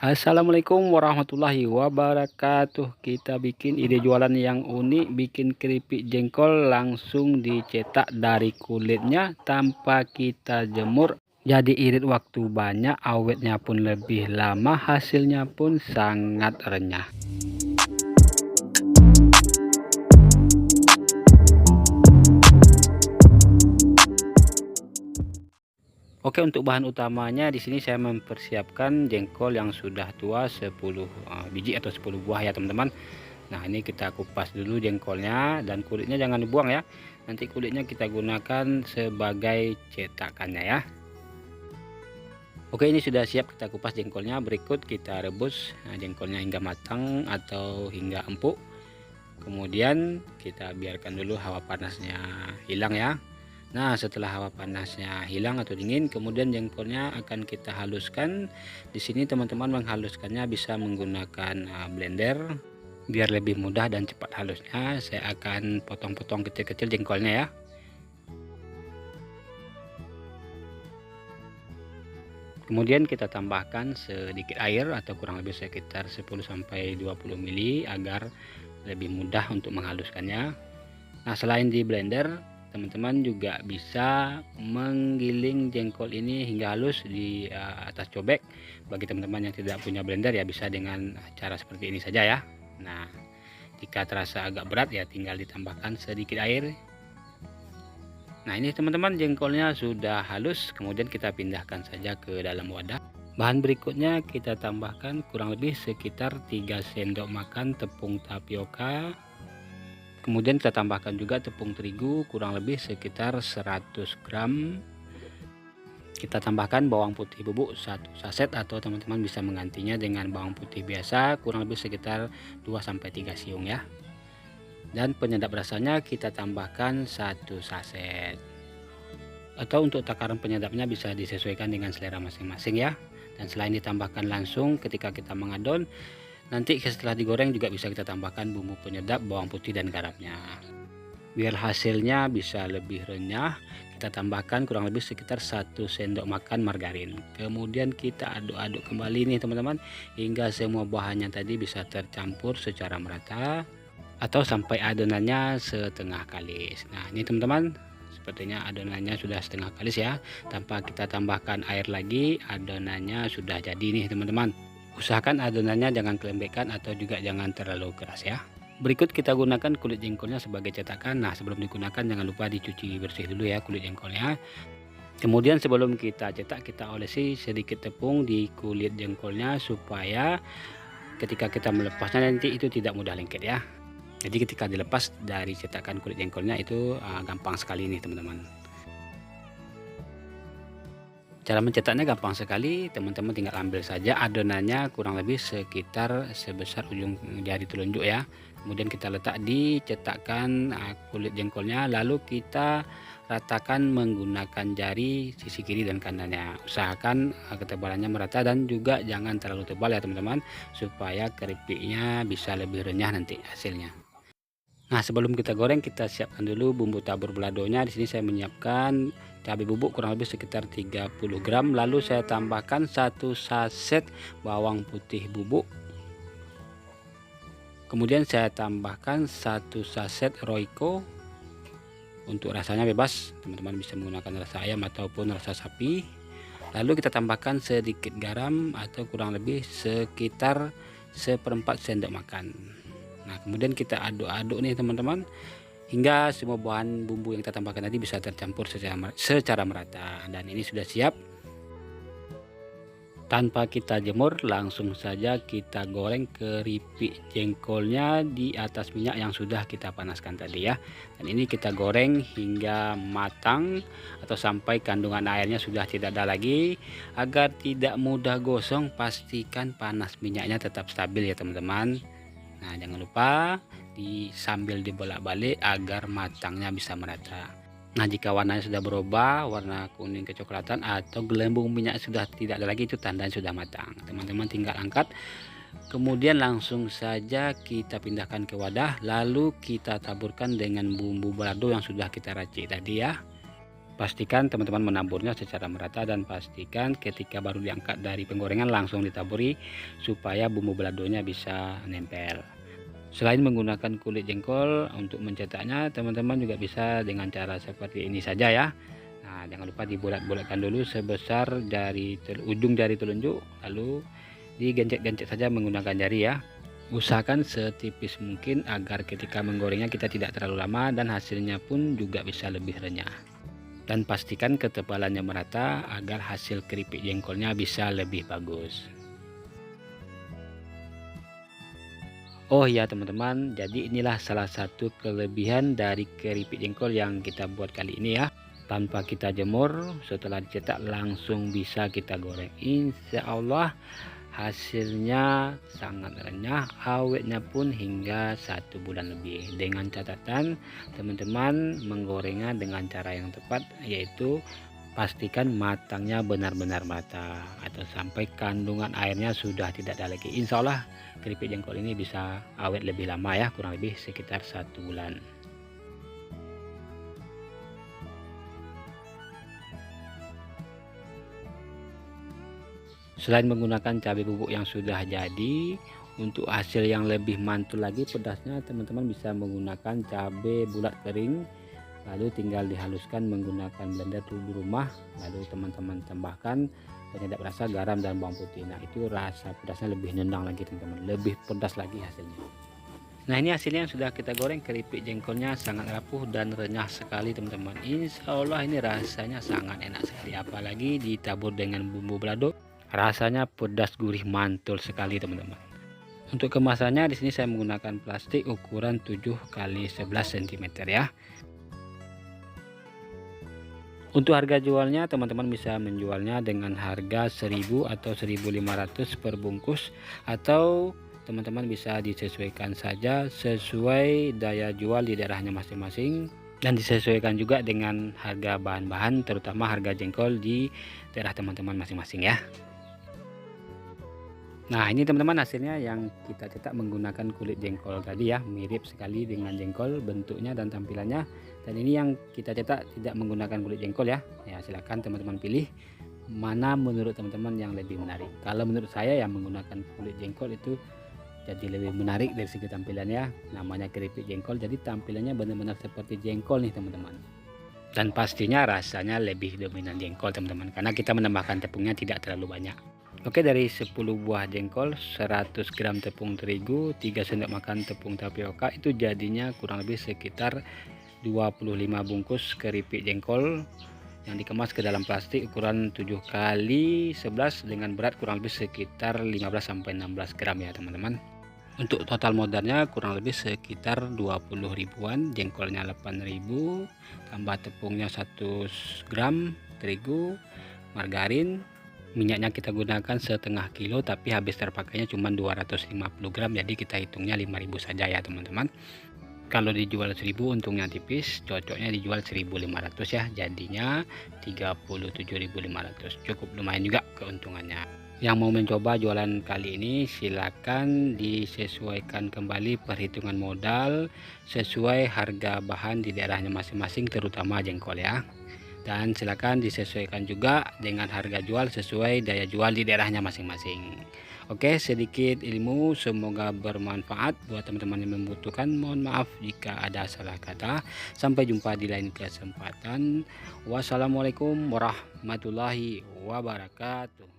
Assalamualaikum warahmatullahi wabarakatuh. Kita bikin ide jualan yang unik, bikin keripik jengkol langsung dicetak dari kulitnya tanpa kita jemur. Jadi irit waktu banyak, awetnya pun lebih lama, hasilnya pun sangat renyah. Oke, untuk bahan utamanya di sini saya mempersiapkan jengkol yang sudah tua 10 biji atau 10 buah ya teman-teman. Nah, ini kita kupas dulu jengkolnya dan kulitnya jangan dibuang ya. Nanti kulitnya kita gunakan sebagai cetakannya ya. Oke, ini sudah siap kita kupas jengkolnya. Berikut kita rebus jengkolnya hingga matang atau hingga empuk. Kemudian kita biarkan dulu hawa panasnya hilang ya. Nah, setelah hawa panasnya hilang atau dingin, kemudian jengkolnya akan kita haluskan. Di sini teman-teman menghaluskannya bisa menggunakan blender biar lebih mudah dan cepat halusnya. Saya akan potong-potong kecil-kecil jengkolnya ya. Kemudian kita tambahkan sedikit air atau kurang lebih sekitar 10-20 ml agar lebih mudah untuk menghaluskannya. Nah, selain di blender, teman-teman juga bisa menggiling jengkol ini hingga halus di atas cobek. Bagi teman-teman yang tidak punya blender ya bisa dengan cara seperti ini saja ya. Nah, jika terasa agak berat ya tinggal ditambahkan sedikit air. Nah, ini teman-teman jengkolnya sudah halus, kemudian kita pindahkan saja ke dalam wadah. Bahan berikutnya kita tambahkan kurang lebih sekitar 3 sendok makan tepung tapioka. Kemudian kita tambahkan juga tepung terigu kurang lebih sekitar 100 gram. Kita tambahkan bawang putih bubuk 1 saset atau teman-teman bisa menggantinya dengan bawang putih biasa kurang lebih sekitar 2-3 siung ya. Dan penyedap rasanya kita tambahkan 1 saset. Atau untuk takaran penyedapnya bisa disesuaikan dengan selera masing-masing ya. Dan selain ditambahkan langsung ketika kita mengadon, nanti setelah digoreng juga bisa kita tambahkan bumbu penyedap, bawang putih dan garamnya. Biar hasilnya bisa lebih renyah, kita tambahkan kurang lebih sekitar 1 sendok makan margarin. Kemudian kita aduk-aduk kembali nih teman-teman hingga semua bahannya tadi bisa tercampur secara merata atau sampai adonannya setengah kalis. Nah, ini teman-teman sepertinya adonannya sudah setengah kalis ya. Tanpa kita tambahkan air lagi, adonannya sudah jadi nih teman-teman. Usahakan adonannya jangan kelembekan atau juga jangan terlalu keras ya. Berikut kita gunakan kulit jengkolnya sebagai cetakan. Nah, sebelum digunakan jangan lupa dicuci bersih dulu ya kulit jengkolnya. Kemudian sebelum kita cetak, kita olesi sedikit tepung di kulit jengkolnya supaya ketika kita melepasnya nanti itu tidak mudah lengket ya. Jadi ketika dilepas dari cetakan kulit jengkolnya itu gampang sekali nih teman-teman. Cara mencetaknya gampang sekali, teman-teman tinggal ambil saja adonannya kurang lebih sekitar sebesar ujung jari telunjuk ya. Kemudian kita letak di cetakan kulit jengkolnya, lalu kita ratakan menggunakan jari sisi kiri dan kanannya. Usahakan ketebalannya merata dan juga jangan terlalu tebal ya teman-teman, supaya keripiknya bisa lebih renyah nanti hasilnya. Nah, sebelum kita goreng kita siapkan dulu bumbu tabur baladonya. Di sini saya menyiapkan cabai bubuk kurang lebih sekitar 30 gram. Lalu saya tambahkan 1 saset bawang putih bubuk. Kemudian saya tambahkan 1 saset Royco. Untuk rasanya bebas, teman-teman bisa menggunakan rasa ayam ataupun rasa sapi. Lalu kita tambahkan sedikit garam atau kurang lebih sekitar 1/4 sendok makan. Nah, kemudian kita aduk-aduk nih teman-teman hingga semua bahan bumbu yang kita tambahkan tadi bisa tercampur secara merata. Dan ini sudah siap. Tanpa kita jemur, langsung saja kita goreng keripik jengkolnya di atas minyak yang sudah kita panaskan tadi ya. Dan ini kita goreng hingga matang atau sampai kandungan airnya sudah tidak ada lagi. Agar tidak mudah gosong, pastikan panas minyaknya tetap stabil ya teman-teman. Nah, jangan lupa sambil dibolak-balik agar matangnya bisa merata. Nah, jika warnanya sudah berubah warna kuning kecoklatan atau gelembung minyak sudah tidak ada lagi, itu tanda sudah matang. Teman-teman tinggal angkat, kemudian langsung saja kita pindahkan ke wadah, lalu kita taburkan dengan bumbu balado yang sudah kita racik tadi ya. Pastikan teman-teman menaburnya secara merata dan pastikan ketika baru diangkat dari penggorengan langsung ditaburi supaya bumbu baladonya bisa nempel. Selain menggunakan kulit jengkol untuk mencetaknya, teman-teman juga bisa dengan cara seperti ini saja ya. Nah, jangan lupa dibulat-bulatkan dulu sebesar dari ujung jari telunjuk, lalu digencet-gencet saja menggunakan jari ya. Usahakan setipis mungkin agar ketika menggorengnya kita tidak terlalu lama dan hasilnya pun juga bisa lebih renyah. Dan pastikan ketebalannya merata agar hasil keripik jengkolnya bisa lebih bagus. Oh ya teman-teman, jadi inilah salah satu kelebihan dari keripik jengkol yang kita buat kali ini ya. Tanpa kita jemur, setelah dicetak langsung bisa kita goreng. Insya Allah hasilnya sangat renyah, awetnya pun hingga 1 bulan lebih. Dengan catatan teman-teman menggorengnya dengan cara yang tepat, yaitu pastikan matangnya benar-benar matang atau sampai kandungan airnya sudah tidak ada lagi. Insya Allah keripik jengkol ini bisa awet lebih lama ya, kurang lebih sekitar 1 bulan. Selain menggunakan cabai bubuk yang sudah jadi, untuk hasil yang lebih mantul lagi pedasnya, teman-teman bisa menggunakan cabai bulat kering, lalu tinggal dihaluskan menggunakan blender di rumah, lalu teman-teman tambahkan penyedap rasa garam dan bawang putih. Nah, itu rasa pedasnya lebih nendang lagi teman-teman, lebih pedas lagi hasilnya. Nah, ini hasilnya yang sudah kita goreng. Keripik jengkolnya sangat rapuh dan renyah sekali teman-teman. Insya Allah ini rasanya sangat enak sekali, apalagi ditabur dengan bumbu balado. Rasanya pedas gurih mantul sekali teman-teman. Untuk kemasannya di sini saya menggunakan plastik ukuran 7 x 11 cm ya. Untuk harga jualnya teman-teman bisa menjualnya dengan harga 1000 atau 1500 per bungkus, atau teman-teman bisa disesuaikan saja sesuai daya jual di daerahnya masing-masing dan disesuaikan juga dengan harga bahan-bahan, terutama harga jengkol di daerah teman-teman masing-masing ya. Nah, ini teman-teman hasilnya yang kita cetak menggunakan kulit jengkol tadi ya, mirip sekali dengan jengkol bentuknya dan tampilannya. Dan ini yang kita cetak tidak menggunakan kulit jengkol ya. Ya, silakan teman-teman pilih mana menurut teman-teman yang lebih menarik. Kalau menurut saya yang menggunakan kulit jengkol itu jadi lebih menarik dari segi tampilannya. Namanya keripik jengkol, jadi tampilannya benar-benar seperti jengkol nih teman-teman. Dan pastinya rasanya lebih dominan jengkol teman-teman, karena kita menambahkan tepungnya tidak terlalu banyak. Oke, dari 10 buah jengkol, 100 gram tepung terigu, 3 sendok makan tepung tapioka, itu jadinya kurang lebih sekitar 25 bungkus keripik jengkol yang dikemas ke dalam plastik ukuran 7 x 11 dengan berat kurang lebih sekitar 15-16 gram ya teman-teman. Untuk total modalnya kurang lebih sekitar 20 ribuan, jengkolnya 8.000, tambah tepungnya 100 gram terigu, margarin. Minyaknya kita gunakan setengah kilo, tapi habis terpakainya cuma 250 gram, jadi kita hitungnya 5.000 saja ya teman-teman. Kalau dijual 1.000 untungnya tipis, cocoknya dijual 1.500 ya, jadinya 37.500, cukup lumayan juga keuntungannya. Yang mau mencoba jualan kali ini silakan disesuaikan kembali perhitungan modal sesuai harga bahan di daerahnya masing-masing, terutama jengkol ya. Dan silakan disesuaikan juga dengan harga jual sesuai daya jual di daerahnya masing-masing. Oke, sedikit ilmu, semoga bermanfaat buat teman-teman yang membutuhkan. Mohon maaf jika ada salah kata. Sampai jumpa di lain kesempatan. Wassalamualaikum warahmatullahi wabarakatuh.